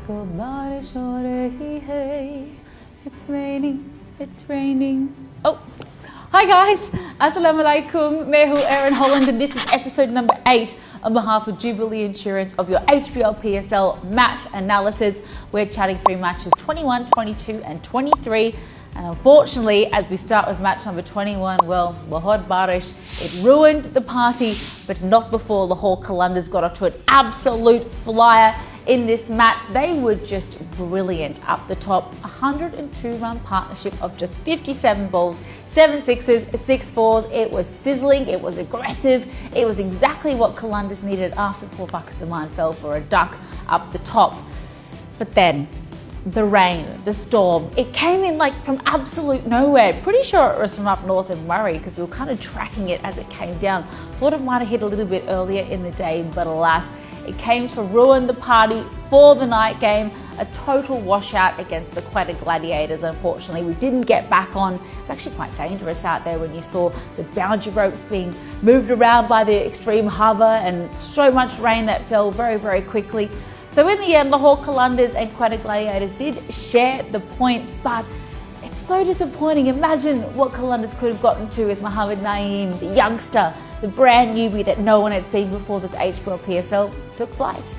को बारिश हो रही है. It's raining, it's raining. Oh, hi guys. Assalamu alaikum. मैं हूँ Erin Holland and this is episode number 8 on behalf of Jubilee Insurance of your HBL PSL match analysis. We're chatting through matches 21, 22 and 23. And unfortunately, as we start with match number 21, well, Wahod Barish, it ruined the party, but not before Lahore Qalandars got off to an absolute flyer in this match. They were just brilliant up the top. 102-run partnership of just 57 balls, 7 sixes, 6 fours. It was sizzling, it was aggressive. It was exactly what Qalandars needed after poor Pakistan fell for a duck up the top. But then, the rain, the storm, it came in like from absolute nowhere. Pretty sure it was from up north in Murray because we were kind of tracking it as it came down. Thought it might have hit a little bit earlier in the day, but alas, it came to ruin the party for the night game. A total washout against the Quetta Gladiators. Unfortunately, we didn't get back on. It's actually quite dangerous out there when you saw the boundary ropes being moved around by the extreme hover and so much rain that fell very, very quickly. So in the end, Lahore Qalandars and Quetta Gladiators did share the points, but it's so disappointing. Imagine what Qalandars could have gotten to with Mohammad Naeem, the youngster, the brand newbie that no one had seen before this HBL PSL took flight.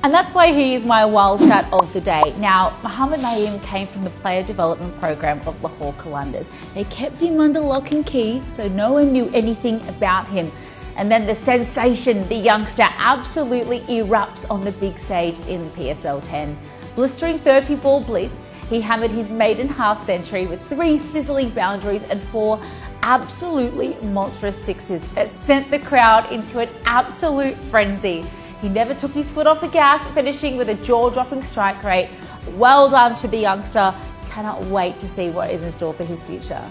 And that's why he is my wild stat of the day. Now, Mohammad Naeem came from the player development program of Lahore Qalandars. They kept him under lock and key, so no one knew anything about him. And then the sensation, the youngster, absolutely erupts on the big stage in PSL 10. Blistering 30-ball blitz, he hammered his maiden half-century with 3 sizzling boundaries and 4 absolutely monstrous sixes that sent the crowd into an absolute frenzy. He never took his foot off the gas, finishing with a jaw-dropping strike rate. Well done to the youngster. Cannot wait to see what is in store for his future.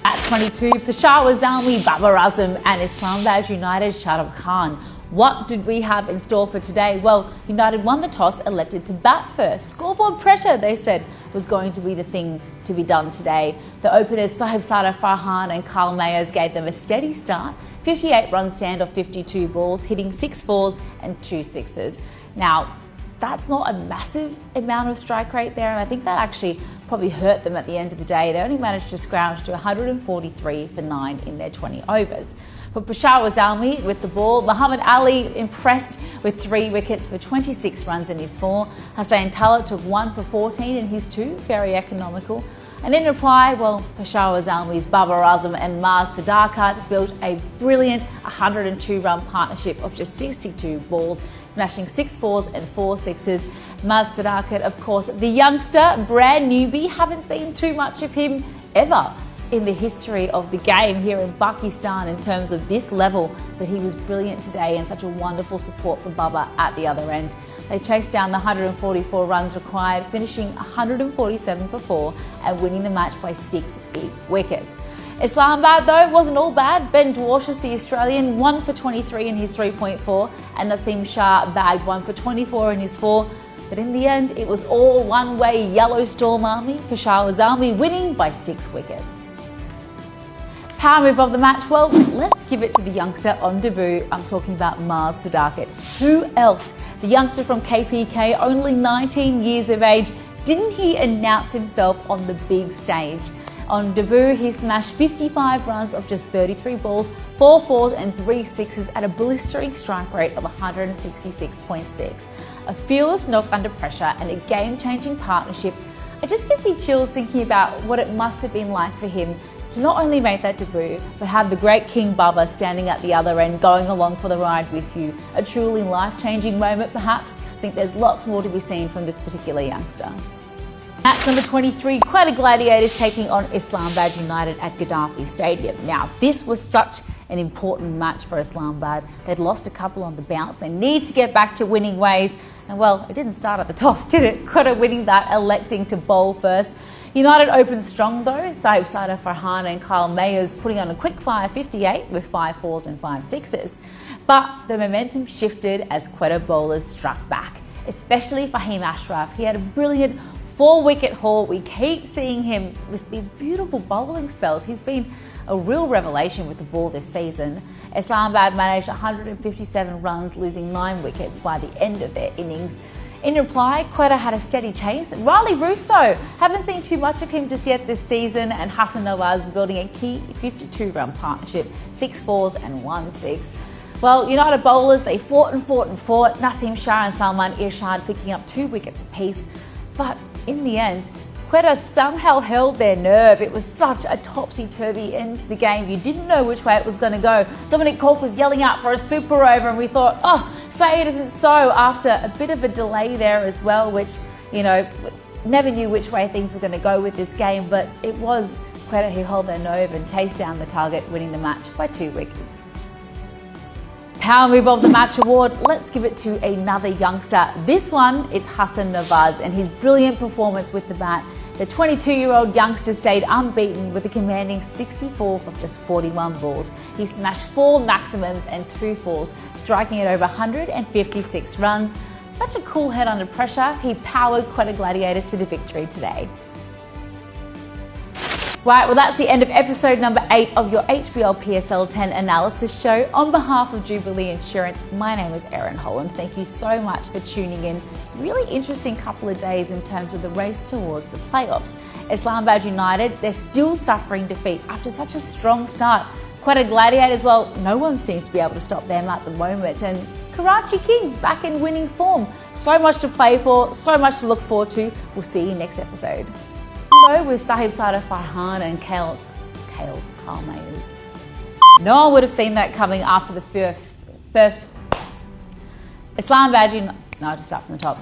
At 22, Peshawar Zalmi, Babar Azam and Islamabad United Shadab Khan. What did we have in store for today? Well, United won the toss, elected to bat first. Scoreboard pressure, they said, was going to be the thing to be done today. The openers Sahib Sada Farhan and Carl Mayers gave them a steady start. 58-run stand of 52 balls, hitting 6 fours and 2 sixes. Now, that's not a massive amount of strike rate there, and I think that actually probably hurt them at the end of the day. They only managed to scrounge to 143 for 9 in their 20 overs. For Peshawar Zalmi with the ball, Muhammad Ali impressed with 3 wickets for 26 runs in his 4. Hussain Talat took 1 for 14 in his 2, very economical. And in reply, well, Peshawar Zalmi's Babar Azam and Mars Sadakat built a brilliant 102-run partnership of just 62 balls, smashing 6 fours and 4 sixes. Mars Sadakat, of course, the youngster, brand newbie, haven't seen too much of him ever in the history of the game here in Pakistan in terms of this level, but he was brilliant today and such a wonderful support for Baba at the other end. They chased down the 144 runs required, finishing 147 for 4 and winning the match by 6 big wickets. Islamabad, though, wasn't all bad. Ben Dwarshus, the Australian, 1 for 23 in his 3.4, and Naseem Shah bagged 1 for 24 in his 4. But in the end, it was all one-way Yellow Storm army, Peshawar Zalmi winning by 6 wickets. Power move of the match, well, let's give it to the youngster on debut. I'm talking about Mars Sadakat. Who else? The youngster from KPK, only 19 years of age. Didn't he announce himself on the big stage? On debut, he smashed 55 runs of just 33 balls, 4 fours and 3 sixes at a blistering strike rate of 166.6. A fearless knock under pressure and a game-changing partnership. It just gives me chills thinking about what it must have been like for him to not only make that debut, but have the great King Baba standing at the other end, going along for the ride with you. A truly life-changing moment, perhaps. I think there's lots more to be seen from this particular youngster. Match number 23, Quetta Gladiators taking on Islamabad United at Gaddafi Stadium. Now, this was such an important match for Islamabad. They'd lost a couple on the bounce. They need to get back to winning ways. And well, it didn't start at the toss, did it? Quetta winning that, electing to bowl first. United opened strong though, Sahib Sada Farhan and Kyle Mayers putting on a quick-fire 58 with 5 fours and 5 sixes. But the momentum shifted as Quetta bowlers struck back, especially Fahim Ashraf. He had a brilliant 4-wicket haul. We keep seeing him with these beautiful bowling spells. He's been a real revelation with the ball this season. Islamabad managed 157 runs, losing 9 wickets by the end of their innings. In reply, Quetta had a steady chase. Riley Russo, haven't seen too much of him just yet this season, and Hassan Nawaz building a key 52-run partnership, 6 fours and 1 6. Well, United bowlers, they fought and fought and fought. Naseem Shah and Salman Irshad picking up 2 wickets apiece. But in the end, Quetta somehow held their nerve. It was such a topsy-turvy end to the game. You didn't know which way it was going to go. Dominic Cork was yelling out for a super over, and we thought, oh, say it isn't so, after a bit of a delay there as well, which, never knew which way things were going to go with this game, but it was Quetta who held their nerve and chased down the target, winning the match by 2 wickets. Power Move of the Match award, let's give it to another youngster. This one is Hassan Nawaz and his brilliant performance with the bat. The 22-year-old youngster stayed unbeaten with a commanding 64 of just 41 balls. He smashed 4 maximums and 2 fours, striking at over 156 runs. Such a cool head under pressure, he powered Quetta Gladiators to the victory today. Right, well that's the end of episode number 8 of your HBL PSL 10 analysis show. On behalf of Jubilee Insurance, my name is Erin Holland. Thank you so much for tuning in. Really interesting couple of days in terms of the race towards the playoffs. Islamabad United, they're still suffering defeats after such a strong start. Quetta Gladiators, well, no one seems to be able to stop them at the moment. And Karachi Kings back in winning form. So much to play for, so much to look forward to. We'll see you next episode. With Sahib Sada Farhan and Kale Carlmayers. No one would have seen that coming after the first Islamabad United. No, I'll just start from the top.